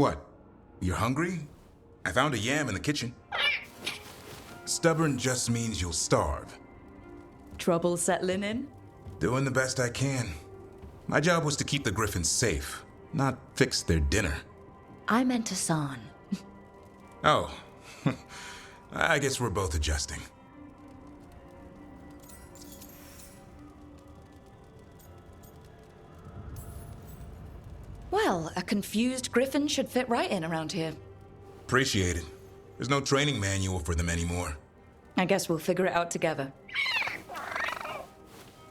What? You're hungry? I found a yam in the kitchen. Stubborn just means you'll starve. Trouble settling in? Doing the best I can. My job was to keep the griffins safe, not fix their dinner. I meant Hassan. Oh, I guess we're both adjusting. Well, a confused griffin should fit right in around here. Appreciate it. There's no training manual for them anymore. I guess we'll figure it out together.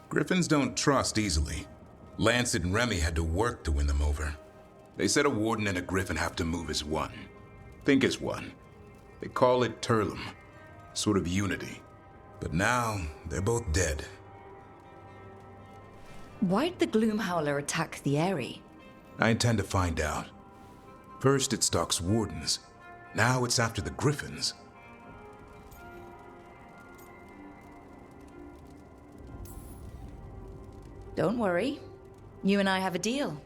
Griffins don't trust easily. Lancet and Remy had to work to win them over. They said a warden and a griffin have to move as one. Think as one. They call it Turlum. Sort of unity. But now, they're both dead. Why'd the Gloomhowler attack the Eyrie? I intend to find out. First it stalks wardens. Now it's after the griffins. Don't worry. You and I have a deal.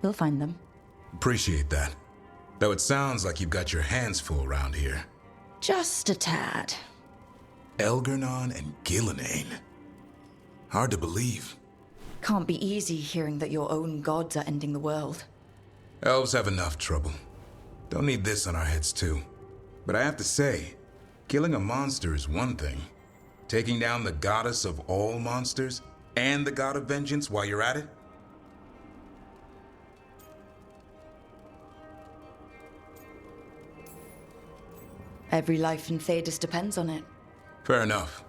We'll find them. Appreciate that. Though it sounds like you've got your hands full around here. Just a tad. Elgernon and Gillenane. Hard to believe. Can't be easy hearing that your own gods are ending the world. Elves have enough trouble. Don't need this on our heads too. But I have to say, killing a monster is one thing. Taking down the goddess of all monsters and the god of vengeance while you're at it? Every life in Thedas depends on it. Fair enough.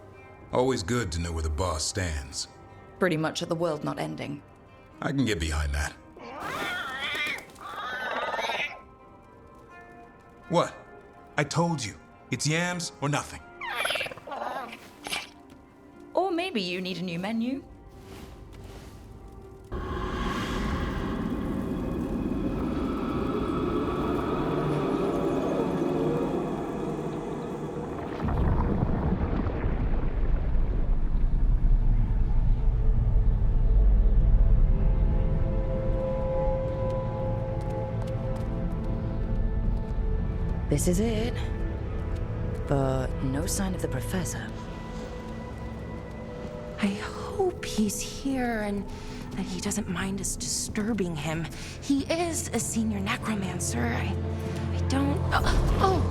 Always good to know where the boss stands. Pretty much at the world not ending. I can get behind that. What? I told you. It's yams or nothing. Or maybe you need a new menu. This is it. But no sign of the professor. I hope he's here and that he doesn't mind us disturbing him. He is a senior necromancer. I don't... Oh!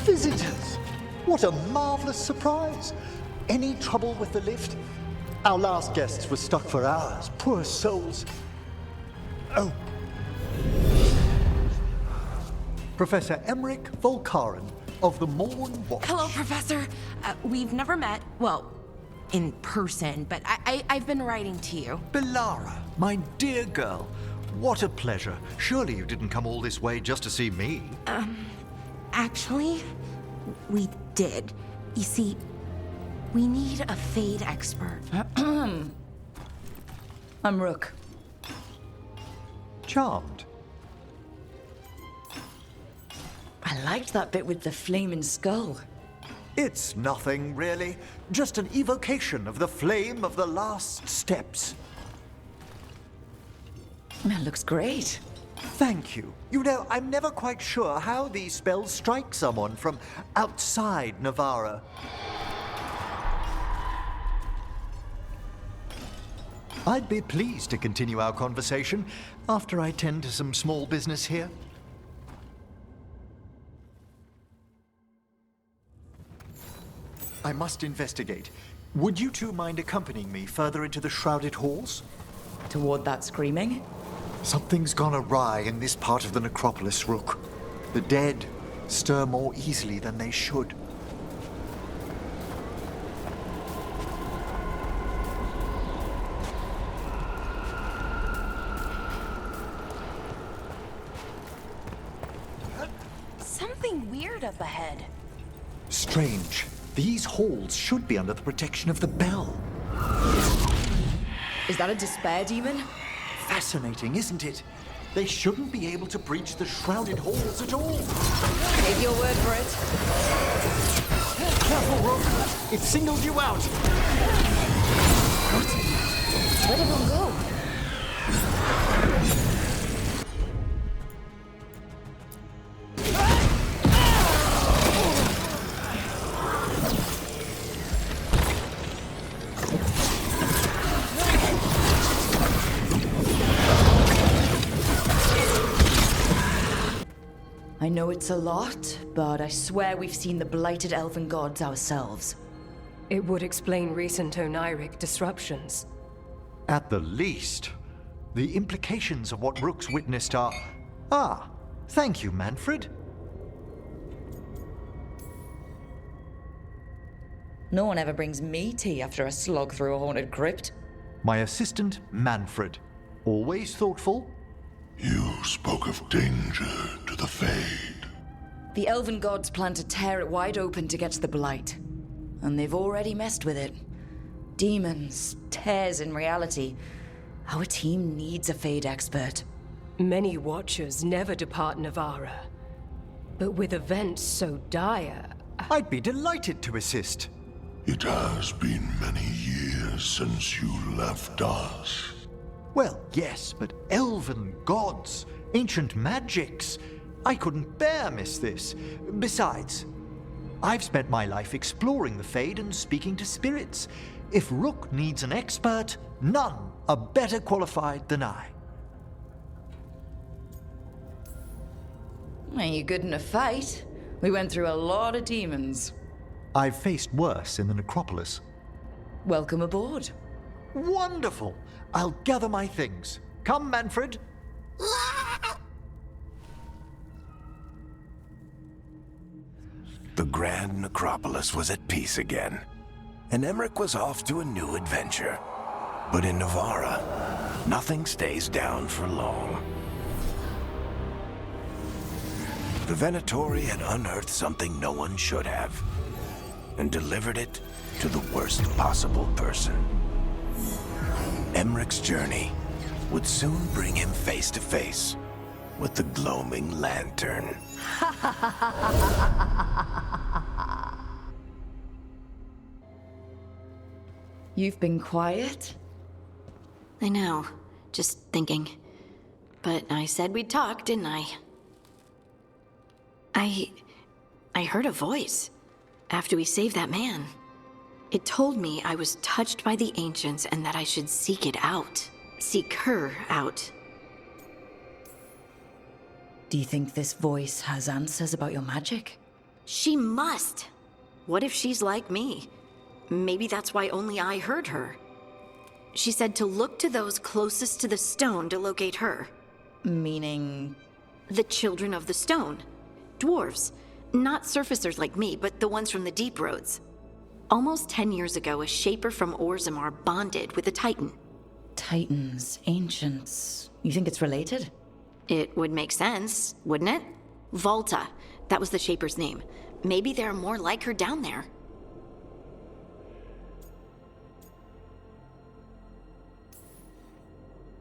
Visitors! What a marvelous surprise! Any trouble with the lift? Our last guests were stuck for hours. Poor souls. Oh. Professor Emmerich Volkaren of the Morn Watch. Hello, Professor. We've never met, well, in person, but I've been writing to you. Belara, my dear girl. What a pleasure. Surely you didn't come all this way just to see me. Actually, we did. You see, we need a Fade expert. I'm Rook. Charmed. I liked that bit with the flaming skull. It's nothing, really. Just an evocation of the flame of the last steps. That looks great. Thank you. You know, I'm never quite sure how these spells strike someone from outside Navarra. I'd be pleased to continue our conversation after I tend to some small business here. I must investigate. Would you two mind accompanying me further into the shrouded halls? Toward that screaming? Something's gone awry in this part of the necropolis, Rook. The dead stir more easily than they should. something weird up ahead. Strange. These halls should be under the protection of the bell. Is that a despair demon? Fascinating, isn't it? They shouldn't be able to breach the shrouded halls at all. Take your word for it. Careful, Rook. It singled you out. Where'd everyone go? I know it's a lot, but I swear we've seen the blighted elven gods ourselves. It would explain recent Oniric disruptions. At the least, the implications of what Rook's witnessed are... Ah, thank you, Manfred. No one ever brings me tea after a slog through a haunted crypt. My assistant, Manfred. Always thoughtful. You spoke of danger to the Fade. The elven gods plan to tear it wide open to get to the blight. And they've already messed with it. Demons, tears in reality. Our team needs a Fade expert. Many Watchers never depart Navara. But with events so dire... I'd be delighted to assist. It has been many years since you left us. Well, yes, but elven gods, ancient magics. I couldn't bear miss this. Besides, I've spent my life exploring the Fade and speaking to spirits. If Rook needs an expert, none are better qualified than I. Are you good in a fight? We went through a lot of demons. I've faced worse in the necropolis. Welcome aboard. Wonderful! I'll gather my things. Come, Manfred. The Grand Necropolis was at peace again, and Emmerich was off to a new adventure. But in Navara, nothing stays down for long. The Venatori had unearthed something no one should have, and delivered it to the worst possible person. Emmerich's journey would soon bring him face to face with the gloaming lantern. You've been quiet? I know. Just thinking. But I said we'd talk, didn't I? I heard a voice after we saved that man. It told me I was touched by the ancients and that I should seek it out. Seek her out. Do you think this voice has answers about your magic? She must! What if she's like me? Maybe that's why only I heard her. She said to look to those closest to the stone to locate her. Meaning? The children of the stone. Dwarves. Not surfacers like me, but the ones from the deep roads. Almost 10 years ago, a shaper from Orzammar bonded with a titan. Titans, ancients. You think it's related? It would make sense, wouldn't it? Volta. That was the shaper's name. Maybe there are more like her down there.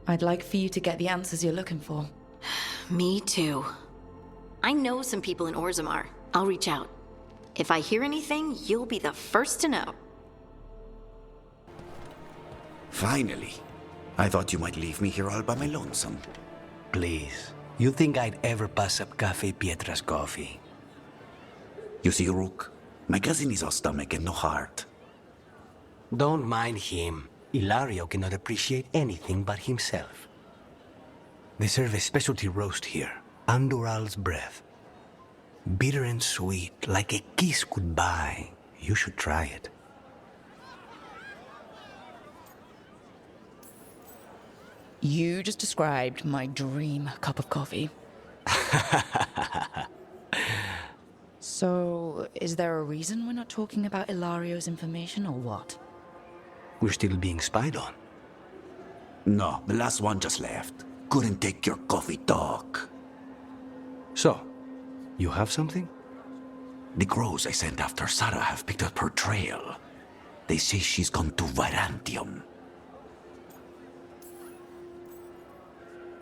I'd like for you to get the answers you're looking for. Me too. I know some people in Orzammar. I'll reach out. If I hear anything, you'll be the first to know. Finally. I thought you might leave me here all by my lonesome. Please. You think I'd ever pass up Cafe Pietra's coffee? You see, Rook, my cousin is all stomach and no heart. Don't mind him. Ilario cannot appreciate anything but himself. They serve a specialty roast here, Andoral's breath. Bitter and sweet, like a kiss goodbye. You should try it. You just described my dream cup of coffee. So, is there a reason we're not talking about Ilario's information, or what? We're still being spied on. No, the last one just left. Couldn't take your coffee talk. So, You have something? The crows I sent after Sarah have picked up her trail. They say she's gone to Virantium.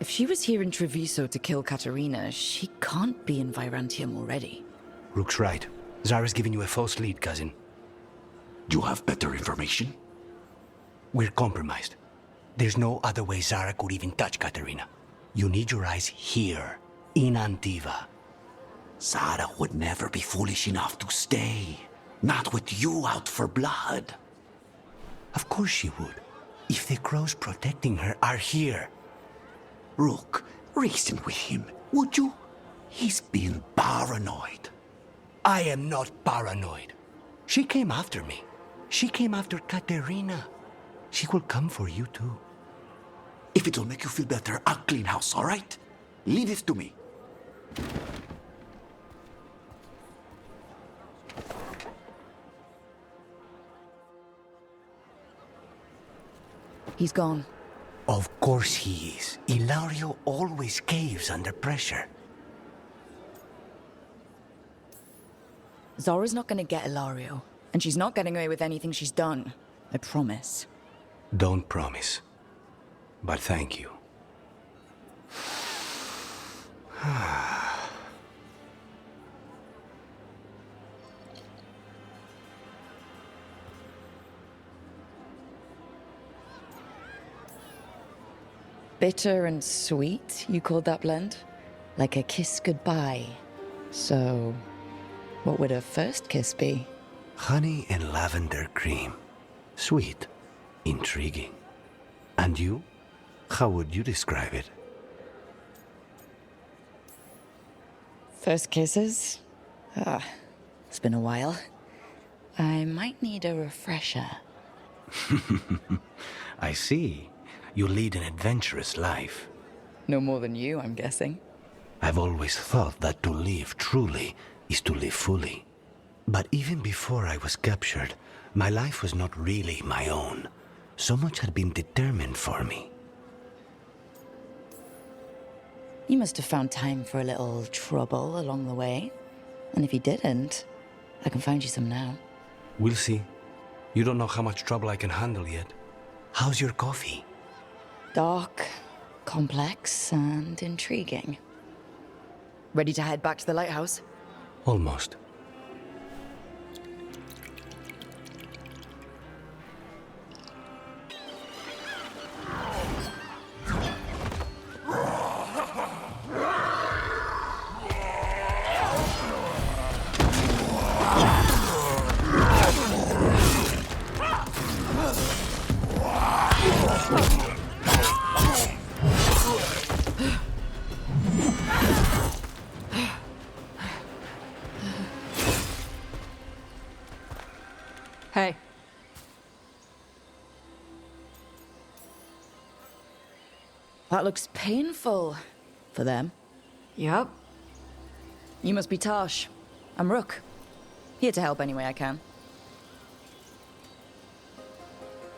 If she was here in Treviso to kill Katerina, she can't be in Virantium already. Rook's right. Zara's giving you a false lead, cousin. Do you have better information? We're compromised. There's no other way Zara could even touch Katerina. You need your eyes here, in Antiva. Zara would never be foolish enough to stay. Not with you out for blood. Of course she would. If the crows protecting her are here. Rook, reason with him, would you? He's being paranoid. I am not paranoid. She came after me. She came after Katerina. She will come for you too. If it'll make you feel better, I'll clean house, all right? Leave this to me. He's gone. Of course he is. Ilario always caves under pressure. Zora's not gonna get Ilario, and she's not getting away with anything she's done. I promise. Don't promise. But thank you. Bitter and sweet, you called that blend? Like a kiss goodbye. So, what would a first kiss be? Honey and lavender cream. Sweet. Intriguing. And you? How would you describe it? First kisses? It's been a while. I might need a refresher. I see. You lead an adventurous life. No more than you, I'm guessing. I've always thought that to live truly is to live fully. But even before I was captured, my life was not really my own. So much had been determined for me. You must have found time for a little trouble along the way. And if you didn't, I can find you some now. We'll see. You don't know how much trouble I can handle yet. How's your coffee? Dark, complex, and intriguing. Ready to head back to the lighthouse? Almost. Hey. That looks painful for them. Yup. You must be Taash. I'm Rook. Here to help any way I can.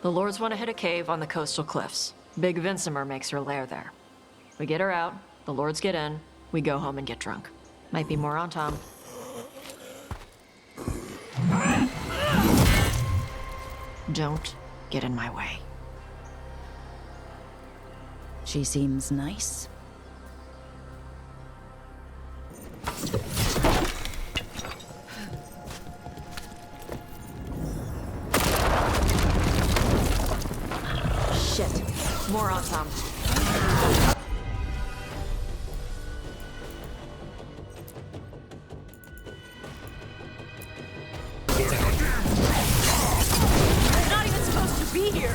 The Lords want to hit a cave on the coastal cliffs. Big Vincimer makes her lair there. We get her out, the Lords get in, we go home and get drunk. Might be more on Tom. Don't get in my way. She seems nice. Shit. More on Tom. You're not even supposed to be here!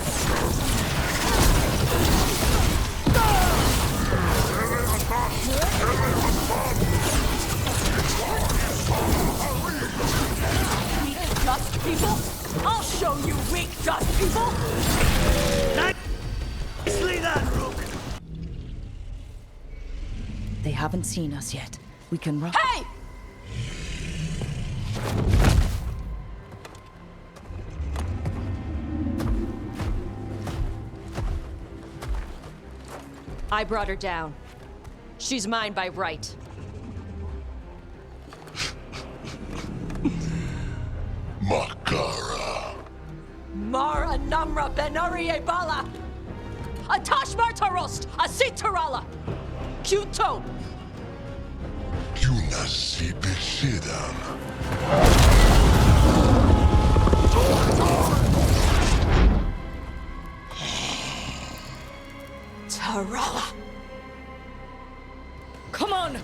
Weak dust people? I'll show you weak dust people! Nicely done, Rook! They haven't seen us yet. We can run. Hey! I brought her down. She's mine by right. Makara. Mar Anamra Benari Bala! Atash Martarost! Asitarala! Kyuto! Yunasi Besidan. Tarala! Come on!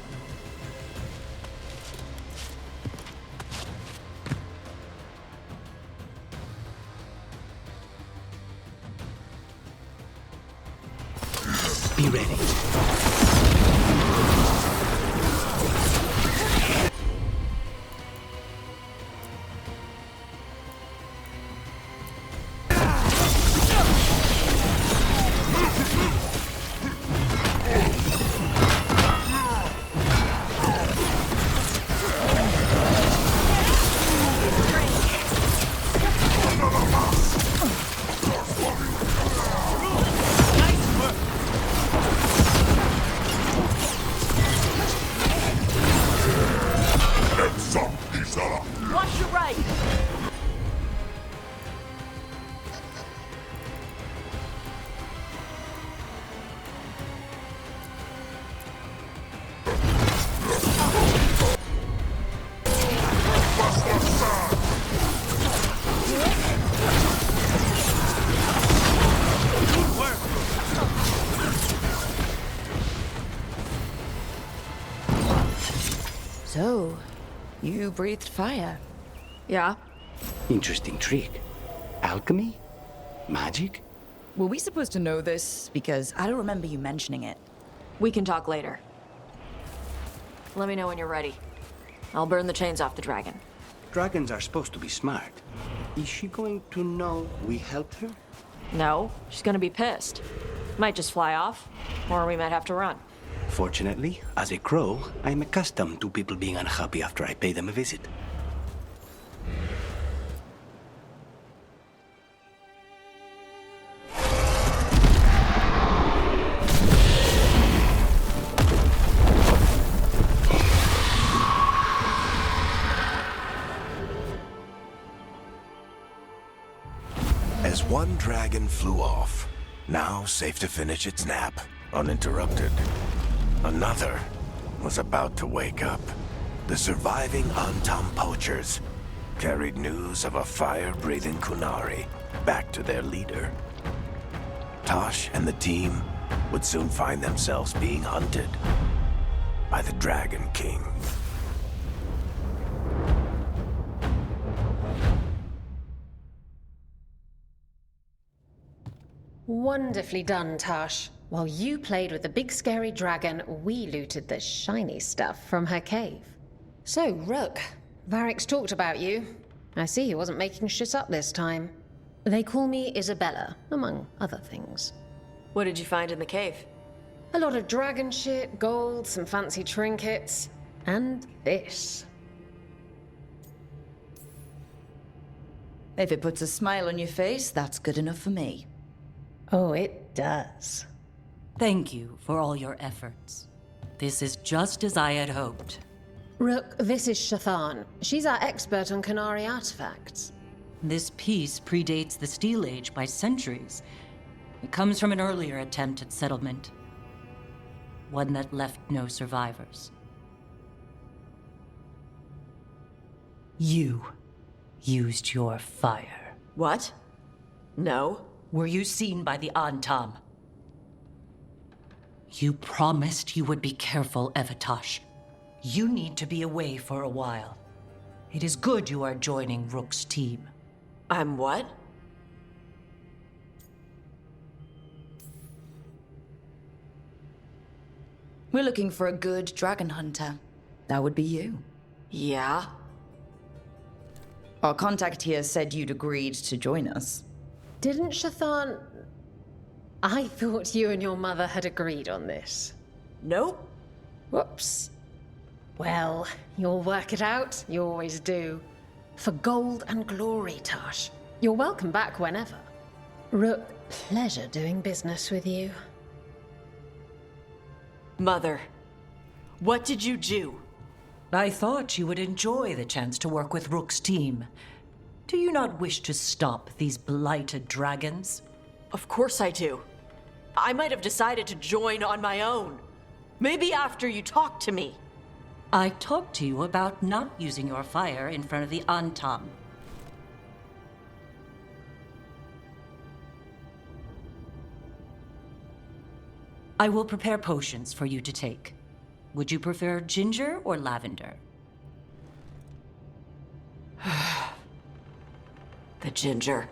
Be ready. Watch your right! So, you breathed fire. Yeah? Interesting trick. Alchemy? Magic? Were we supposed to know this? Because I don't remember you mentioning it. We can talk later. Let me know when you're ready. I'll burn the chains off the dragon. Dragons are supposed to be smart. Is she going to know we helped her? No, she's gonna be pissed. Might just fly off, or we might have to run. Fortunately, as a crow, I'm accustomed to people being unhappy after I pay them a visit. As one dragon flew off, now safe to finish its nap, uninterrupted, another was about to wake up. The surviving Antam poachers carried news of a fire-breathing Qunari back to their leader. Taash and the team would soon find themselves being hunted by the Dragon King. Wonderfully done, Taash. While you played with the big scary dragon, we looted the shiny stuff from her cave. So, Rook, Varric's talked about you. I see he wasn't making shit up this time. They call me Isabella, among other things. What did you find in the cave? A lot of dragon shit, gold, some fancy trinkets, and this. If it puts a smile on your face, that's good enough for me. Oh, it does. Thank you for all your efforts. This is just as I had hoped. Rook, this is Shathan. She's our expert on Qunari artifacts. This piece predates the Steel Age by centuries. It comes from an earlier attempt at settlement. One that left no survivors. You used your fire. What? No. Were you seen by the Antam? You promised you would be careful, Evatash. You need to be away for a while. It is good you are joining Rook's team. I'm what? We're looking for a good dragon hunter. That would be you. Yeah? Our contact here said you'd agreed to join us. Didn't Shathan... I thought you and your mother had agreed on this. Nope. Whoops. Well, you'll work it out. You always do. For gold and glory, Taash. You're welcome back whenever. Rook, pleasure doing business with you. Mother, what did you do? I thought you would enjoy the chance to work with Rook's team. Do you not wish to stop these blighted dragons? Of course I do. I might have decided to join on my own. Maybe after you talked to me. I talked to you about not using your fire in front of the Antam. I will prepare potions for you to take. Would you prefer ginger or lavender? The ginger.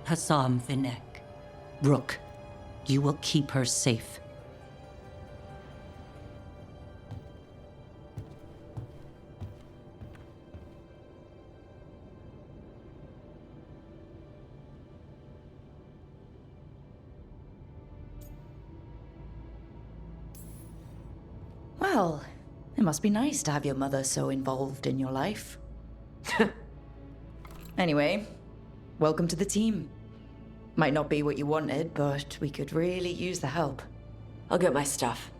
Hassam Vinek. Rook, you will keep her safe. Well, it must be nice to have your mother so involved in your life. Anyway, welcome to the team. Might not be what you wanted, but we could really use the help. I'll get my stuff.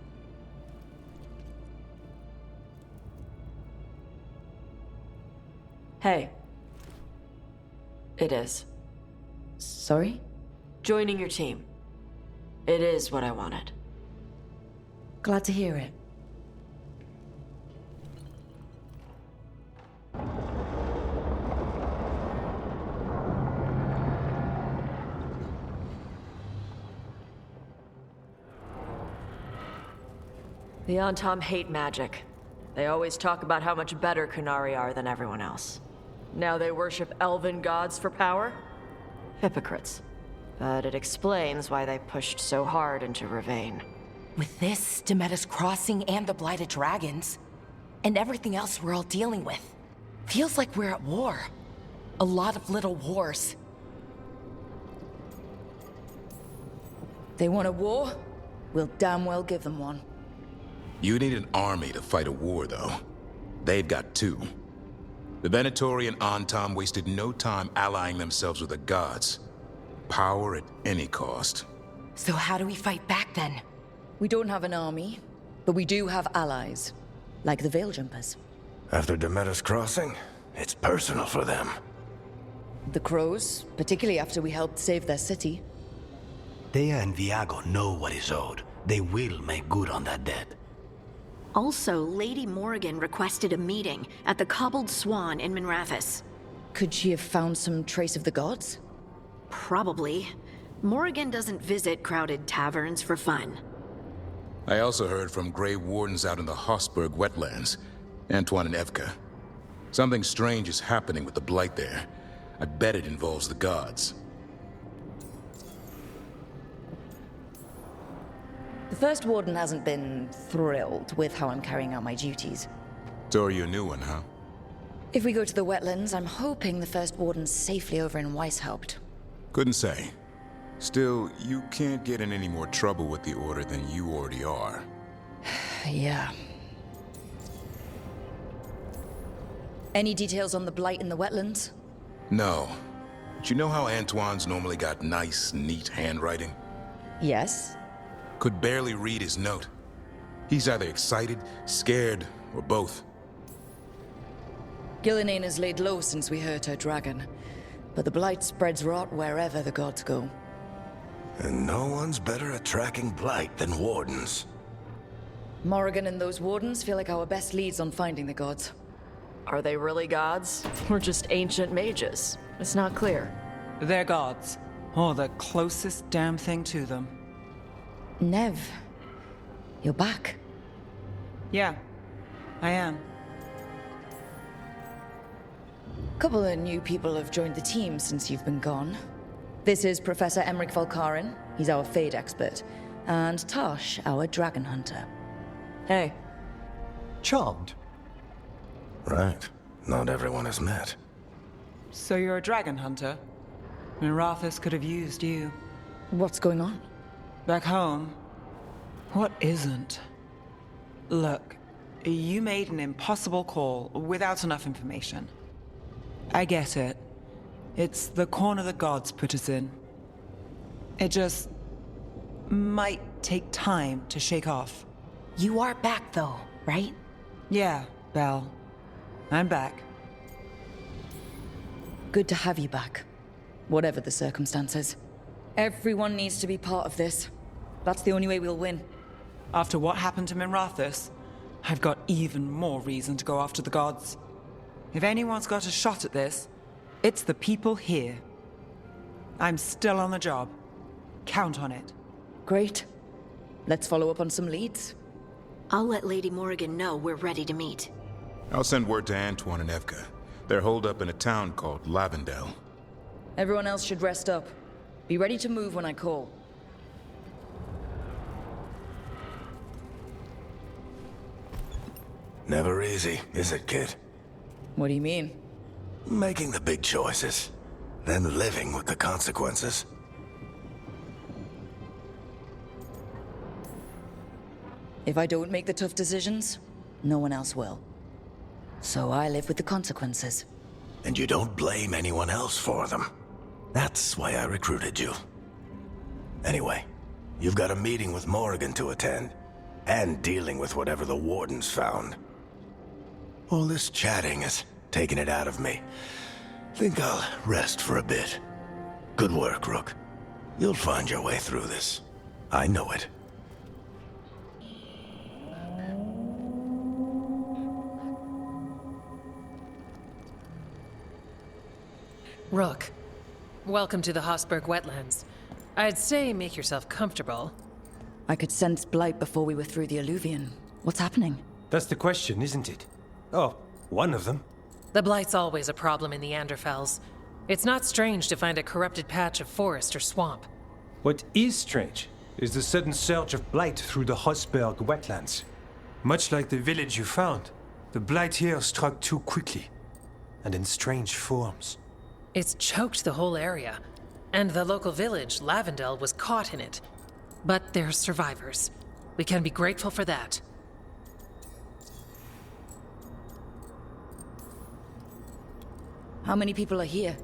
Hey. It is. Sorry? Joining your team. It is what I wanted. Glad to hear it. The Antam hate magic. They always talk about how much better Qunari are than everyone else. Now they worship elven gods for power? Hypocrites. But it explains why they pushed so hard into Ravane. With this, Demeter's Crossing and the Blighted Dragons, and everything else we're all dealing with, feels like we're at war. A lot of little wars. They want a war? We'll damn well give them one. You need an army to fight a war, though. They've got two. The Venatori and Antam wasted no time allying themselves with the gods. Power at any cost. So how do we fight back then? We don't have an army, but we do have allies. Like the Veil Jumpers. After Demeter's Crossing, it's personal for them. The Crows, particularly after we helped save their city. Dea and Viago know what is owed. They will make good on that debt. Also, Lady Morrigan requested a meeting at the Cobbled Swan in Minrathous. Could she have found some trace of the gods? Probably. Morrigan doesn't visit crowded taverns for fun. I also heard from Grey Wardens out in the Hossberg wetlands, Antoine and Evka. Something strange is happening with the Blight there. I bet it involves the gods. The First Warden hasn't been thrilled with how I'm carrying out my duties. So are you a new one, huh? If we go to the wetlands, I'm hoping the First Warden's safely over in Weishaupt. Couldn't say. Still, you can't get in any more trouble with the Order than you already are. Yeah. Any details on the Blight in the wetlands? No. But you know how Antoine's normally got nice, neat handwriting? Yes. Could barely read his note. He's either excited, scared, or both. Gillinane has laid low since we hurt her dragon, but the Blight spreads rot wherever the gods go. And no one's better at tracking Blight than Wardens. Morrigan and those Wardens feel like our best leads on finding the gods. Are they really gods? Or just ancient mages? It's not clear. They're gods. Or the closest damn thing to them. Nev, you're back. Yeah, I am. A couple of new people have joined the team since you've been gone. This is Professor Emmerich Volkaren, he's our Fade expert, and Taash, our dragon hunter. Hey. Charmed. Right. Not everyone has met. So you're a dragon hunter? Minrathous could have used you. What's going on? Back home, what isn't? Look, you made an impossible call without enough information. I get it. It's the corner the gods put us in. It just might take time to shake off. You are back though, right? Yeah, Belle. I'm back. Good to have you back, whatever the circumstances. Everyone needs to be part of this. That's the only way we'll win. After what happened to Minrathous, I've got even more reason to go after the gods. If anyone's got a shot at this, it's the people here. I'm still on the job. Count on it. Great. Let's follow up on some leads. I'll let Lady Morrigan know we're ready to meet. I'll send word to Antoine and Evka. They're holed up in a town called Lavendel. Everyone else should rest up. Be ready to move when I call. Never easy, is it, kid? What do you mean? Making the big choices, then living with the consequences. If I don't make the tough decisions, no one else will. So I live with the consequences. And you don't blame anyone else for them. That's why I recruited you. Anyway, you've got a meeting with Morrigan to attend, and dealing with whatever the Wardens found. All this chatting has taken it out of me. Think I'll rest for a bit. Good work, Rook. You'll find your way through this. I know it. Rook, welcome to the Hosberg wetlands. I'd say make yourself comfortable. I could sense blight before we were through the alluvion. What's happening? That's the question, isn't it? Oh, one of them. The blight's always a problem in the Anderfels. It's not strange to find a corrupted patch of forest or swamp. What is strange is the sudden surge of blight through the Hosberg wetlands. Much like the village you found, the blight here struck too quickly, and in strange forms. It's choked the whole area, and the local village, Lavendel, was caught in it. But they're survivors. We can be grateful for that. How many people are here?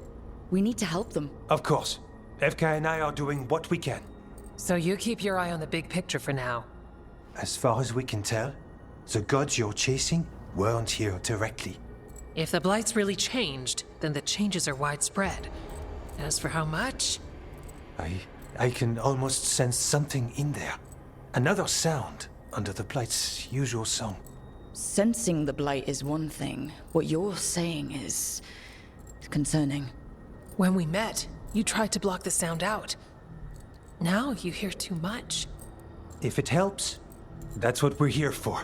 We need to help them. Of course. Evka and I are doing what we can. So you keep your eye on the big picture for now. As far as we can tell, the gods you're chasing weren't here directly. If the blight's really changed, then the changes are widespread. As for how much? I can almost sense something in there. Another sound under the blight's usual song. Sensing the blight is one thing. What you're saying is concerning. When we met, you tried to block the sound out. Now you hear too much. If it helps, that's what we're here for.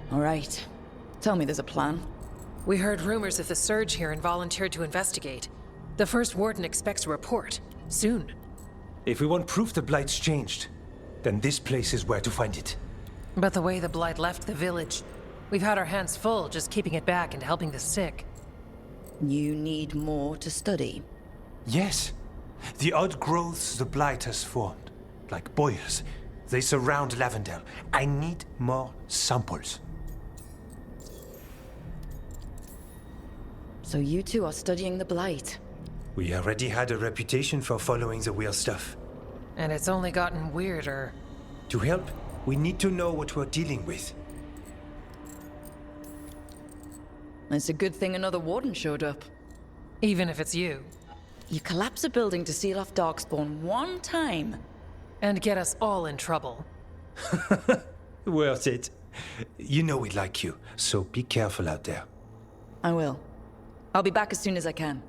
All right. Tell me there's a plan. We heard rumors of the surge here and volunteered to investigate. The first warden expects a report. Soon. If we want proof the blight's changed, then this place is where to find it. But the way the blight left the village, we've had our hands full just keeping it back and helping the sick. You need more to study. Yes. The odd growths the blight has formed, like boils, they surround Lavendel. I need more samples. So you two are studying the blight. We already had a reputation for following the weird stuff. And it's only gotten weirder. To help, we need to know what we're dealing with. It's a good thing another warden showed up. Even if it's you. You collapse a building to seal off Darkspawn one time. And get us all in trouble. Worth it. You know we like you, so be careful out there. I will. I'll be back as soon as I can.